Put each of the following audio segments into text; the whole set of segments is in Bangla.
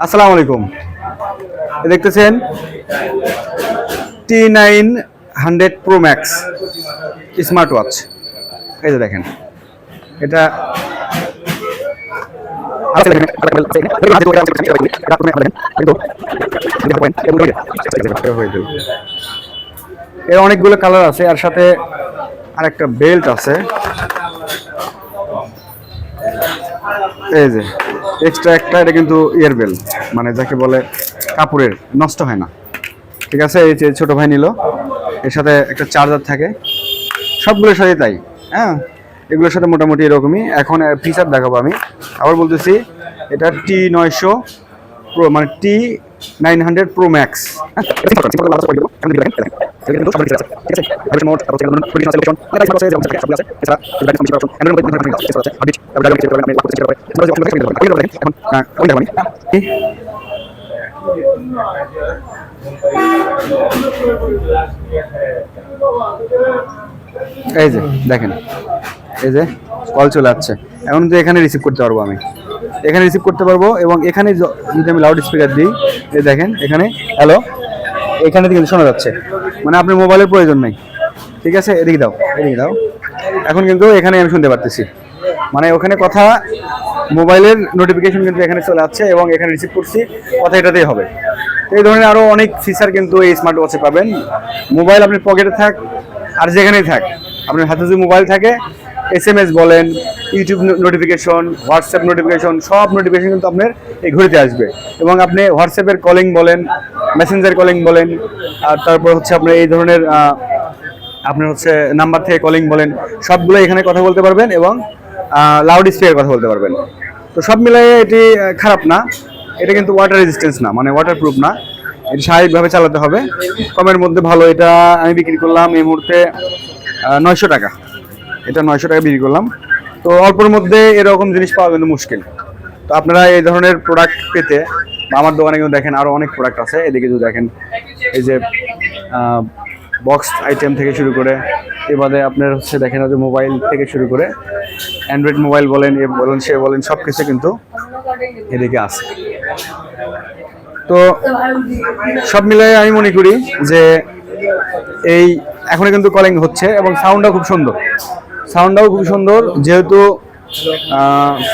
আসসালামু আলাইকুম। দেখতেছেন T900 Pro Max smart watch. এই যে দেখেন এটা এর অনেকগুলো কালার আছে, আর সাথে আরেকটা বেল্ট আছে। এই যে এক্সট্রা একটা, এটা কিন্তু ইয়ার বেল্ট, মানে যাকে বলে কাপড়ের, নষ্ট হয় না। ঠিক আছে, এই যে ছোট ভাই নিল, এর সাথে একটা চার্জার থাকে, সবগুলোর সাথে তাই। হ্যাঁ, এগুলোর সাথে মোটামুটি এরকমই। এখন ফিচার দেখাবো আমি, আবার বলতেছি, এটা T900 Pro, মানে T900 Pro Max। এই যে দেখেন, এই যে কল চলে আসছে। এখন তো এখানে রিসিভ করতে পারবো, আমি এখানে রিসিভ করতে পারবো, এবং এখানে যদি আমি লাউড স্পিকার দিই, এই দেখেন এখানে হ্যালো, এখানে কিন্তু শোনা যাচ্ছে, মানে আপনার মোবাইলের প্রয়োজন নেই। ঠিক আছে, এদিকে দাও, এদিকে দাও। এখন কিন্তু এখানে আমি শুনতে পারতেছি, মানে ওখানে কথা, মোবাইলের নোটিফিকেশন কিন্তু এখানে চলে আসছে, এবং এখানে রিসিভ করছি, কথা এটাতেই হবে। এই ধরনের আরও অনেক ফিচার কিন্তু এই স্মার্ট ওয়াচে পাবেন। মোবাইল আপনি পকেটে থাক আর যেখানেই থাক, আপনার হাতে যদি মোবাইল থাকে, SMS বলেন, ইউটিউব নোটিফিকেশন, হোয়াটসঅ্যাপ নোটিফিকেশন, সব নোটিফিকেশন কিন্তু আপনার এই ঘড়িতে আসবে। এবং আপনি হোয়াটসঅ্যাপের কলিং বলেন, মেসেঞ্জার কলিং বলেন, আর তারপর হচ্ছে আপনার এই ধরনের আপনার হচ্ছে নাম্বার থেকে কলিং বলেন, সবগুলো এখানে কথা বলতে পারবেন, এবং লাউড স্পিকার কথা বলতে পারবেন। তো সব মিলিয়ে এটি খারাপ না। এটা কিন্তু ওয়াটার রেজিস্ট্যান্স না, মানে ওয়াটার প্রুফ না, এটি স্বাভাবিকভাবে চালাতে হবে। কমের মধ্যে ভালো। এটা আমি বিক্রি করলাম এই মুহূর্তে 900 টাকা। এটা 900 টাকা বিক্রি করলাম। তো অল্পের মধ্যে এরকম জিনিস পাওয়া কিন্তু মুশকিল। তো আপনারা এই ধরনের প্রোডাক্ট পেতে, আমার দোকানে কিন্তু দেখেন আরও অনেক প্রোডাক্ট আছে। এদিকে যদি দেখেন, এই যে বক্স আইটেম থেকে শুরু করে, এবারে আপনার হচ্ছে দেখেন যে মোবাইল থেকে শুরু করে অ্যান্ড্রয়েড মোবাইল বলেন, এ বলেন, সে বলেন, সব কিছু কিন্তু এদিকে আছে। তো সব মিলিয়ে আমি মনে করি যে এই এখনো কিন্তু কলিং হচ্ছে, এবং সাউন্ডটাও খুব সুন্দর। যেহেতু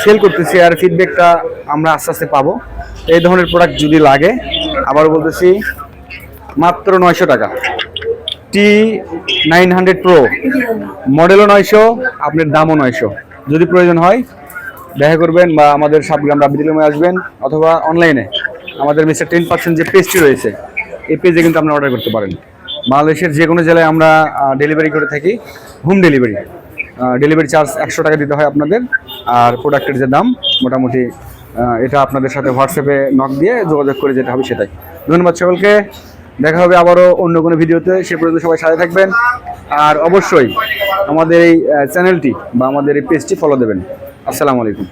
সেল করতেছি, আর ফিডব্যাকটা আমরা আস্তে আস্তে পাবো। এই ধরনের প্রোডাক্ট যদি লাগে, আবার বলতেছি, মাত্র 900 টাকা। T900 Pro, মডেলও 900, আপনার দামও 900। যদি প্রয়োজন হয় দেখা করবেন, বা আমাদের সাবগ্রাম রাবিদিলমে আসবেন, অথবা অনলাইনে আমাদের মিস্টার 10% যে পেজটি রয়েছে, এই পেজে কিন্তু আপনারা অর্ডার করতে পারেন। বাংলাদেশের যে কোনো জেলায় আমরা ডেলিভারি করে থাকি, হোম ডেলিভারি। ডেলিভারি চার্জ 100 টাকা দিতে হয় আপনাদের। আর প্রোডাক্টের যে দাম, মোটামুটি এটা আপনাদের সাথে হোয়াটসঅ্যাপে নক দিয়ে যোগাযোগ করে যেতে হবে, সেটাই। ধন্যবাদ সকলকে। দেখা হবে আবারও অন্য কোনো ভিডিওতে। সে পর্যন্ত সবাই সাথে থাকবেন, আর অবশ্যই আমাদের এই চ্যানেলটি বা আমাদের এই পেজটি ফলো দেবেন। আসসালামু আলাইকুম।